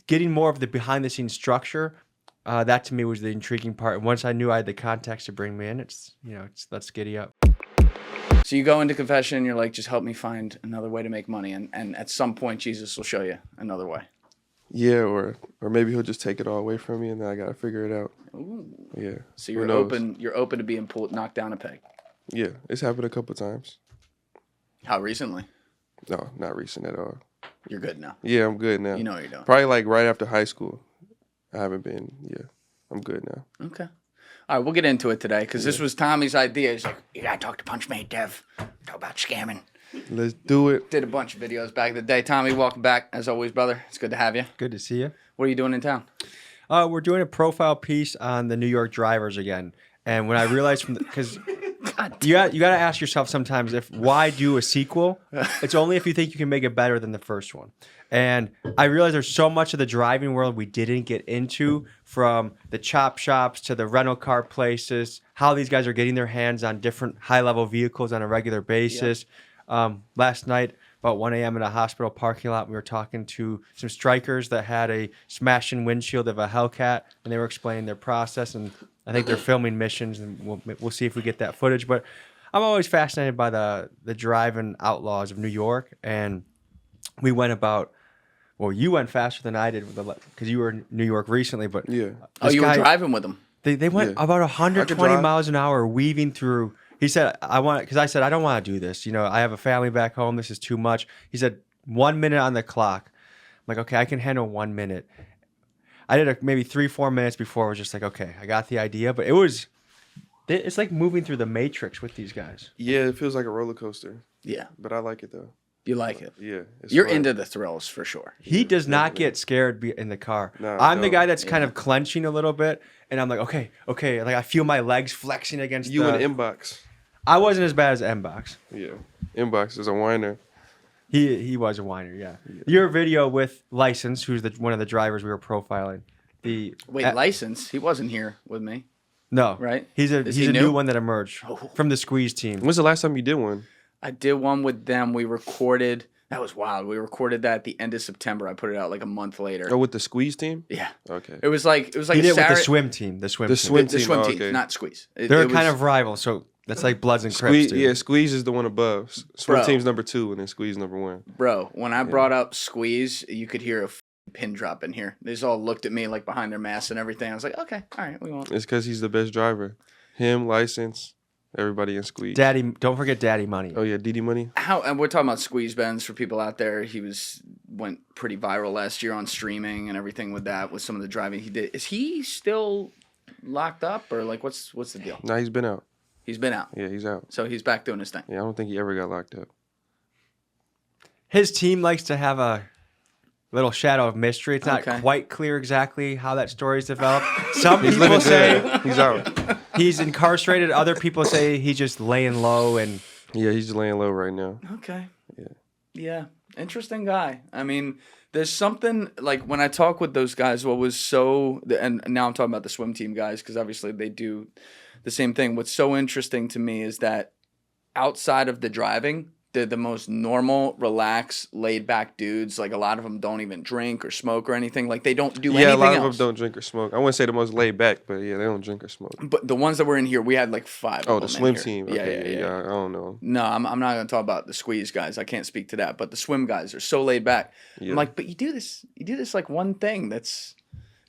getting more of the behind the scenes structure, that to me was the intriguing part. And once I knew I had the context to bring me in, it's let's giddy up. So you go into confession and you're like, just help me find another way to make money. And at some point, Jesus will show you another way. Yeah, or maybe he'll just take it all away from me, and then I gotta figure it out. Ooh. Yeah. So you're open to being knocked down a peg. Yeah, it's happened a couple times. How recently? No, not recent at all. You're good now. Yeah, I'm good now. You know what you're doing. Probably like right after high school. I haven't been. Yeah, I'm good now. Okay. All right, we'll get into it today because this was Tommy's idea. He's like, you gotta talk to Punchmate Dev. Talk about scamming. Let's do it. Did a bunch of videos back in the day. Tommy, welcome back as always, brother. It's good to have you. Good to see you. What are you doing in town? We're doing a profile piece on the New York drivers again. And when I realized because you got to ask yourself sometimes why do a sequel? It's only if you think you can make it better than the first one. And I realized there's so much of the driving world we didn't get into, from the chop shops to the rental car places, how these guys are getting their hands on different high-level vehicles on a regular basis. Yep. Last night, about 1 a.m. in a hospital parking lot, we were talking to some strikers that had a smashed-in windshield of a Hellcat, and they were explaining their process. And I think they're filming missions, and we'll see if we get that footage. But I'm always fascinated by the driving outlaws of New York, and we went about. Well, you went faster than I did because you were in New York recently. But yeah, you were driving with them. They went about 120 miles an hour, weaving through. He said, because I said, I don't want to do this. I have a family back home. This is too much. He said, 1 minute on the clock. I'm like, okay, I can handle 1 minute. I did maybe 3-4 minutes before. I was just like, okay, I got the idea. But it's like moving through the Matrix with these guys. Yeah, it feels like a roller coaster. Yeah. But I like it, though. You like it? Yeah. You're fun. Into the thrills for sure. He does not get scared in the car. No, I'm the guy that's kind of clenching a little bit. And I'm like, okay. Like I feel my legs flexing against you in inbox. I wasn't as bad as Mbox. Yeah, Mbox is a whiner. He was a whiner, yeah. Your video with License, who's one of the drivers we were profiling. License? He wasn't here with me. No, right? He's a new one that emerged from the Squeeze team. When's the last time you did one? I did one with them. We recorded. That was wild. We recorded that at the end of September. I put it out like a month later. Oh, with the Squeeze team? Yeah. Okay. It was like he did it with the swim team. The swim team, okay. Not Squeeze. They're kind of rivals, so that's like Bloods and Crips. Yeah, Squeeze is the one above. Swim team's number 2, and then Squeeze number 1. Bro, when I brought up Squeeze, you could hear a pin drop in here. They just all looked at me like behind their masks and everything. I was like, okay, all right, we won't. It's because he's the best driver. Him, License. Everybody in Squeeze. Daddy, don't forget Daddy Money. Oh yeah, Diddy Money. And we're talking about Squeeze Benz for people out there. He went pretty viral last year on streaming and everything with that, with some of the driving he did. Is he still locked up, or like what's the deal? No, he's been out. He's been out. Yeah, he's out. So he's back doing his thing. Yeah, I don't think he ever got locked up. His team likes to have a little shadow of mystery. It's not quite clear exactly how that story's developed. Some people say he's out. He's incarcerated. Other people say he's just laying low. And yeah, he's just laying low right now. Okay. Yeah. Yeah. Interesting guy. I mean, there's something like when I talk with those guys, what was so, and now I'm talking about the swim team guys, because obviously they do the same thing. What's so interesting to me is that outside of the driving, they're the most normal, relaxed, laid-back dudes. Like, a lot of them don't even drink or smoke or anything. Like, they don't do anything else. Yeah, a lot of them don't drink or smoke. I wouldn't say the most laid-back, but yeah, they don't drink or smoke. But the ones that were in here, we had like 5 Oh, of them the swim in here. team. Okay, yeah, I don't know. No, I'm not going to talk about the Squeeze guys. I can't speak to that. But the swim guys are so laid back. Yeah. I'm like, but you do this like one thing that's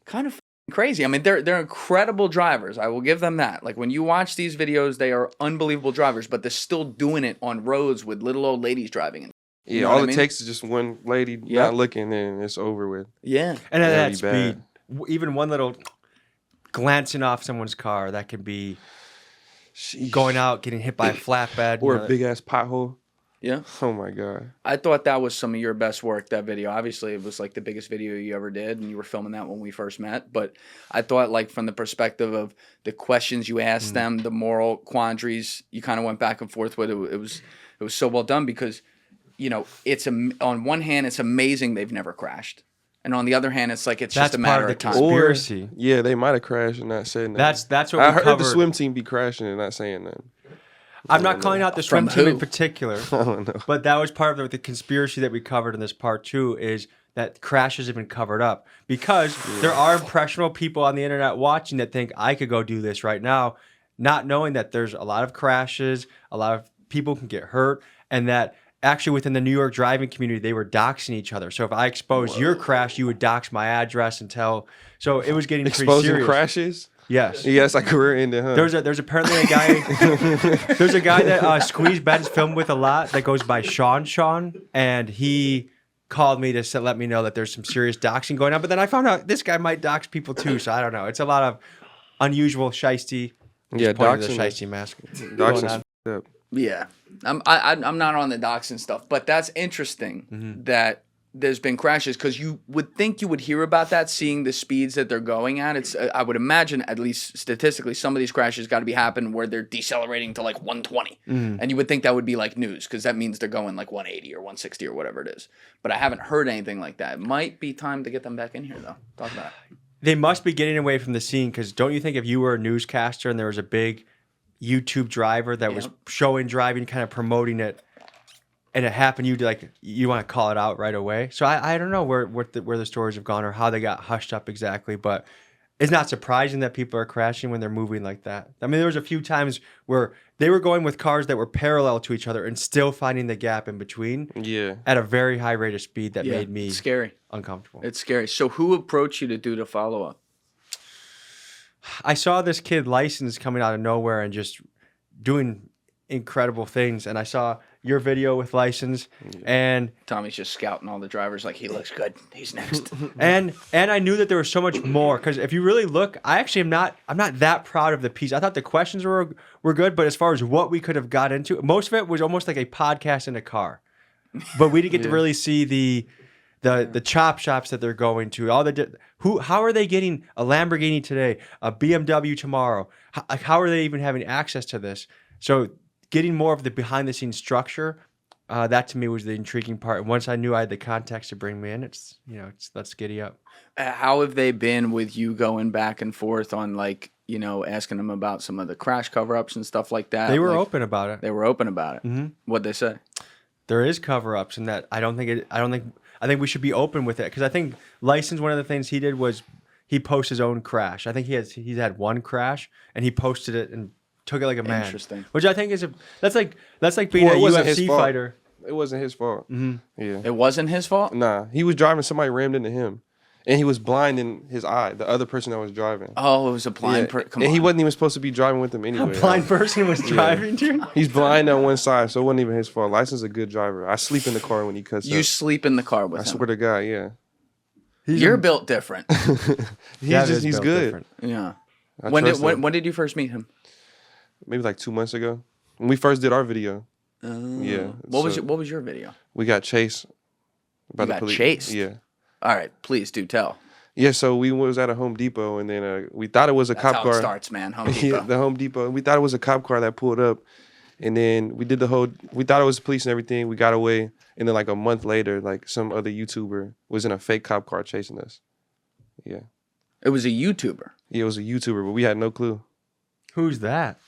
kind of crazy. I mean, they're incredible drivers. I will give them that. Like, when you watch these videos, they are unbelievable drivers, but they're still doing it on roads with little old ladies driving. Yeah, all it takes is just one lady not looking, and it's over with. Yeah. And at that speed, even one little glancing off someone's car, that could be going out, getting hit by a flatbed. Or a big-ass pothole. Yeah. Oh, my God. I thought that was some of your best work, that video. Obviously, it was like the biggest video you ever did, and you were filming that when we first met. But I thought, like, from the perspective of the questions you asked them, the moral quandaries you kind of went back and forth with, it was so well done because, you know, on one hand, it's amazing they've never crashed. And on the other hand, it's like it's just a matter of time. Conspiracy. Yeah, they might have crashed and not saying that. That's what I heard the swim team be crashing and not saying that. I'm not calling out the swim team in particular, I don't know. but that was part of the conspiracy that we covered in this part 2 is that crashes have been covered up because there are impressionable people on the internet watching that think I could go do this right now, not knowing that there's a lot of crashes, a lot of people can get hurt, and that actually within the New York driving community, they were doxing each other. So if I exposed your crash, you would dox my address and tell. So it was getting pretty Exposing serious. crashes. Yes. Yes, like career ending, huh? There's apparently a guy. There's a guy that Squeeze Ben's filmed with a lot that goes by Sean, and he called me to let me know that there's some serious doxing going on. But then I found out this guy might dox people too, so I don't know. It's a lot of unusual shiesty. Yeah, Pointing to the doxing. shiesty mask. Doxing's f***ed up. Yeah, I'm not on the doxing stuff, but that's interesting that there's been crashes because you would think you would hear about that, seeing the speeds that they're going at. It's I would imagine, at least statistically, some of these crashes got to be happening where they're decelerating to like 120, and you would think that would be like news because that means they're going like 180 or 160 or whatever it is. But I haven't heard anything like that. It might be time to get them back in here though. Talk about it. They must be getting away from the scene because don't you think if you were a newscaster and there was a big YouTube driver that was showing driving, kind of promoting it, and it happened, you want to call it out right away. So I don't know where the stories have gone or how they got hushed up exactly, but it's not surprising that people are crashing when they're moving like that. I mean, there was a few times where they were going with cars that were parallel to each other and still finding the gap in between. Yeah. At a very high rate of speed that made me it's scary. Uncomfortable. It's scary. So who approached you to do the follow up? I saw this kid License coming out of nowhere and just doing incredible things, and I saw your video with License, and Tommy's just scouting all the drivers like he looks good. He's next. and I knew that there was so much more because if you really look, I'm not that proud of the piece. I thought the questions were good, but as far as what we could have got into, most of it was almost like a podcast in a car, but we didn't get to really see the chop shops that they're going to. How are they getting a Lamborghini today, a BMW tomorrow? How are they even having access to this? So getting more of the behind the scenes structure, that to me was the intriguing part. And once I knew I had the context to bring me in, let's giddy up. How have they been with you going back and forth on asking them about some of the crash cover ups and stuff like that? They were open about it. They were open about it. Mm-hmm. What'd they say? There is cover ups, and that I think we should be open with it because I think License, one of the things he did was he posted his own crash. I think he's had one crash and he posted it and took it like a man. Interesting. Which I think is that's like being a UFC fighter. It wasn't his fault. Mm-hmm. Yeah. It wasn't his fault? Nah. He was driving, somebody rammed into him. And he was blind in his eye, the other person that was driving. Oh, it was a blind person. And he wasn't even supposed to be driving with him anyway. A blind person was driving, dude? He's blind on one side, so it wasn't even his fault. License is a good driver. I sleep in the car when he cuts You up. sleep in the car with him? I swear to God, yeah. You're built different. He's good. Different. Yeah. I When trust him. did you first meet him? Maybe like 2 months ago. When we first did our video. Yeah. What was your video? We got chased by You the got police. chased? Yeah. All right, please do tell. Yeah, so we was at a Home Depot, and then we thought it was a That's cop how car. it starts, man. Home Depot. Yeah, the Home Depot. We thought it was a cop car that pulled up, and then we thought it was the police and everything. We got away, and then like a month later, like some other YouTuber was in a fake cop car chasing us. Yeah. It was a YouTuber. Yeah, it was a YouTuber, but we had no clue. Who's that?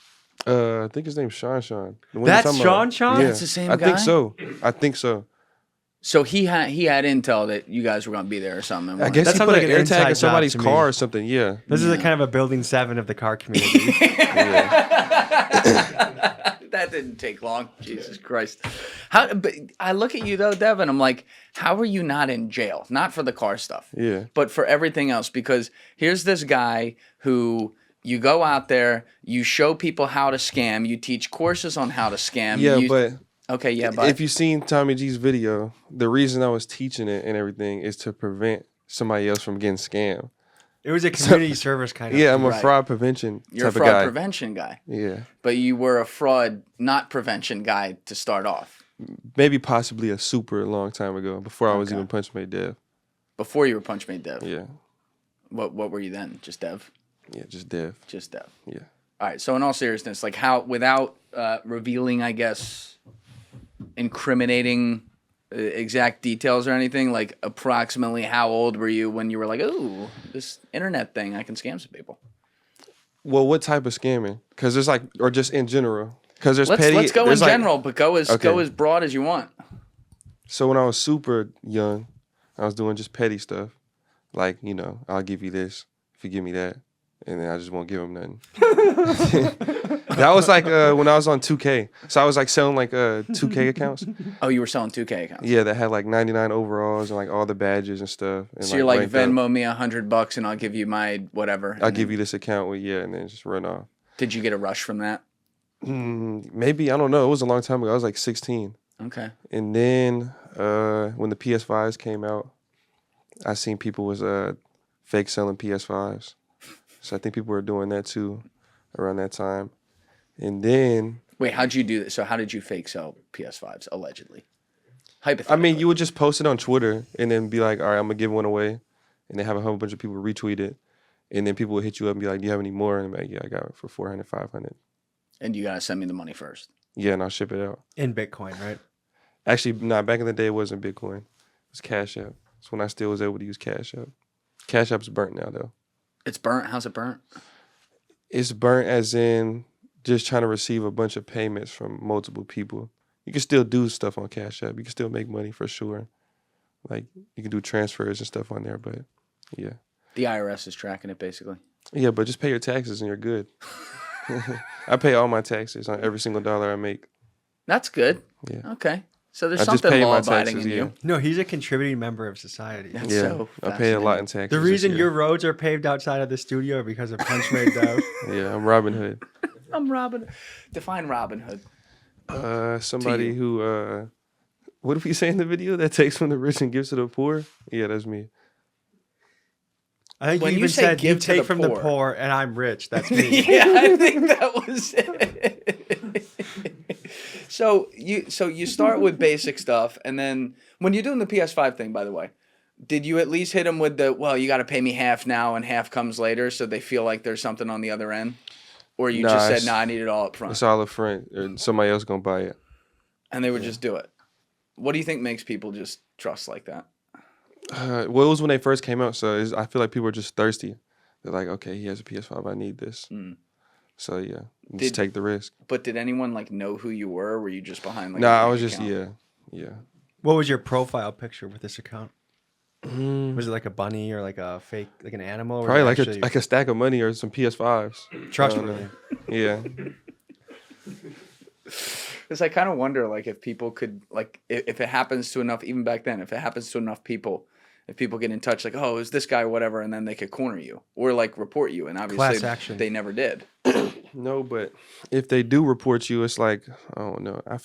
I think his name's Sean. The one you're That's talking about. Sean? Yeah. That's the same I guy? think so. So he had intel that you guys were going to be there or something. I guess That he sounds put like an an air inside tag in job somebody's to me. car or something. Yeah. This is a kind of a building 7 of the car community. That didn't take long. Jesus Christ. But I look at you though, Devin. I'm like, how are you not in jail? Not for the car stuff. Yeah. But for everything else, because here's this guy who you go out there, you show people how to scam, you teach courses on how to scam. Yeah, but okay, yeah, but if you've seen Tommy G's video, the reason I was teaching it and everything is to prevent somebody else from getting scammed. It was a community service kind of Yeah, I'm a Right. fraud prevention you're a type fraud of guy. prevention guy. Yeah. But you were a fraud, not prevention guy to start off. Maybe possibly a super long time ago, before I was Okay. even Punch Made Dev. Before you were Punch Made Dev. Yeah. What were you then? Just Dev? Yeah, just Dev. Just Dev. Yeah. All right. So in all seriousness, like how, without revealing, I guess, incriminating exact details or anything, like approximately how old were you when you were like, ooh, this internet thing, I can scam some people? Well, what type of scamming? Because there's like, or just in general. Because there's Let's petty. go in there's like- general, but go as Okay. broad as you want. So when I was super young, I was doing just petty stuff. Like, you know, I'll give you this if you give me that. And then I just won't give him nothing. That was like when I was on 2K. So I was like selling like 2K accounts. Oh, you were selling 2K accounts. Yeah, that had like 99 overalls and like all the badges and stuff. And, So you're like, ranked up. Venmo me $100 and I'll give you my whatever. I'll give you this account with, and then just run off. Did you get a rush from that? Maybe, I don't know. It was a long time ago. I was like 16. Okay. And then when the PS5s came out, I seen people was fake selling PS5s. So I think people were doing that too around that time. And then... Wait, how'd you do this? So how did you fake sell PS5s, allegedly? Hypothetically. I mean, you would just post it on Twitter and then be like, all right, I'm going to give one away. And then have a whole bunch of people retweet it. And then people would hit you up and be like, do you have any more? And I'm like, yeah, I got it for 400, 500. And you got to send me the money first. Yeah, and I'll ship it out. In Bitcoin, right? Actually, nah, back in the day, it wasn't Bitcoin. It was Cash App. That's when I still was able to use Cash App. Cash App's burnt now, though. It's burnt? How's it burnt? It's burnt as in just trying to receive a bunch of payments from multiple people. You can still do stuff on Cash App. You can still make money for sure. Like, you can do transfers and stuff on there, but yeah. The IRS is tracking it, basically. Yeah, but just pay your taxes and you're good. I pay all my taxes on every single dollar I make. That's good. Yeah. Okay. So there's I just something pay my law-abiding taxes, in yeah. you. No, he's a contributing member of society. That's Yeah, so I pay a lot in taxes. The this reason year. your roads are paved outside of the studio are because of Punchmade Dough. Yeah, I'm Robin Hood. I'm Robin. Define Robin Hood. Somebody you. who, what did we say in the video? That takes from the rich and gives to the poor? Yeah, that's me. I think When you you even say said you give to take the from the poor. poor and I'm rich. That's me. Yeah, I think that was it. So you start with basic stuff, and then when you're doing the PS5 thing, by the way, did you at least hit them with the, well, you got to pay me half now and half comes later, so they feel like there's something on the other end? Or you just said, I need it all up front? It's all up front. Or somebody else going to buy it. And they would just do it. What do you think makes people just trust like that? Well, it was when they first came out, so I feel like people are just thirsty. They're like, okay, he has a PS5, I need this. So yeah, just take the risk. But did anyone like know who you were? Or were you just behind like? Nah, a I fake was just account? yeah. What was your profile picture with this account? Was it like a bunny or like a fake, like an animal? Or Probably was it like actually a stack of money or some PS5s. trustworthy? Yeah. Because I kind of wonder, like, if people could, like, if it happens to enough, even back then, if it happens to enough people, if people get in touch, like, oh, is this guy or whatever, and then they could corner you or like report you, and Class obviously action. they never did. No, but if they do report you, it's like, I don't know. I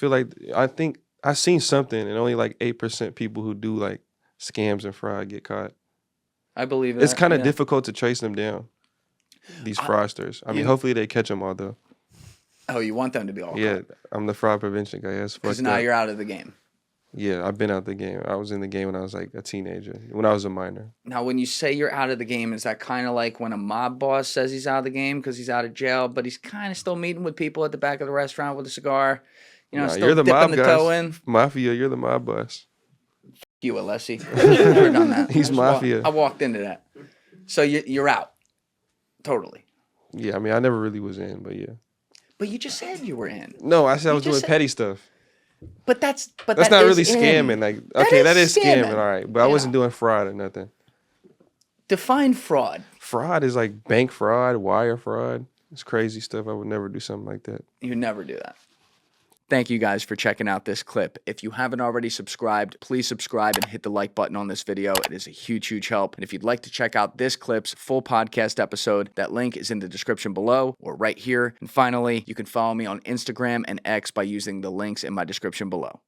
think I seen something, and only like 8% people who do like scams and fraud get caught. I believe that. It's kind of yeah. difficult to trace them down. These fraudsters. I mean, hopefully they catch them all though. Oh, you want them to be all Yeah, caught. I'm the fraud prevention guy. That's Because fucked now up. you're out of the game. Yeah, I've been out the game. I was in the game when I was like a teenager, when I was a minor. Now, when you say you're out of the game, is that kind of like when a mob boss says he's out of the game because he's out of jail, but he's kind of still meeting with people at the back of the restaurant with a cigar? You know, Nah, still you're the dipping mob the guys. toe in. Mafia, you're the mob boss. You, Alessi. I've never done that. He's I just mafia. I walked into that. So you're out. Totally. Yeah, I mean, I never really was in, but yeah. But you just said you were in. No, I said I was just doing said- petty stuff. But that's That's not really scamming. Like, okay, that is scamming, scamming. all right. But I wasn't doing fraud or nothing. Define fraud. Fraud is like bank fraud, wire fraud. It's crazy stuff. I would never do something like that. You never do that. Thank you guys for checking out this clip. If you haven't already subscribed, please subscribe and hit the like button on this video. It is a huge, huge help. And if you'd like to check out this clip's full podcast episode, that link is in the description below or right here. And finally, you can follow me on Instagram and X by using the links in my description below.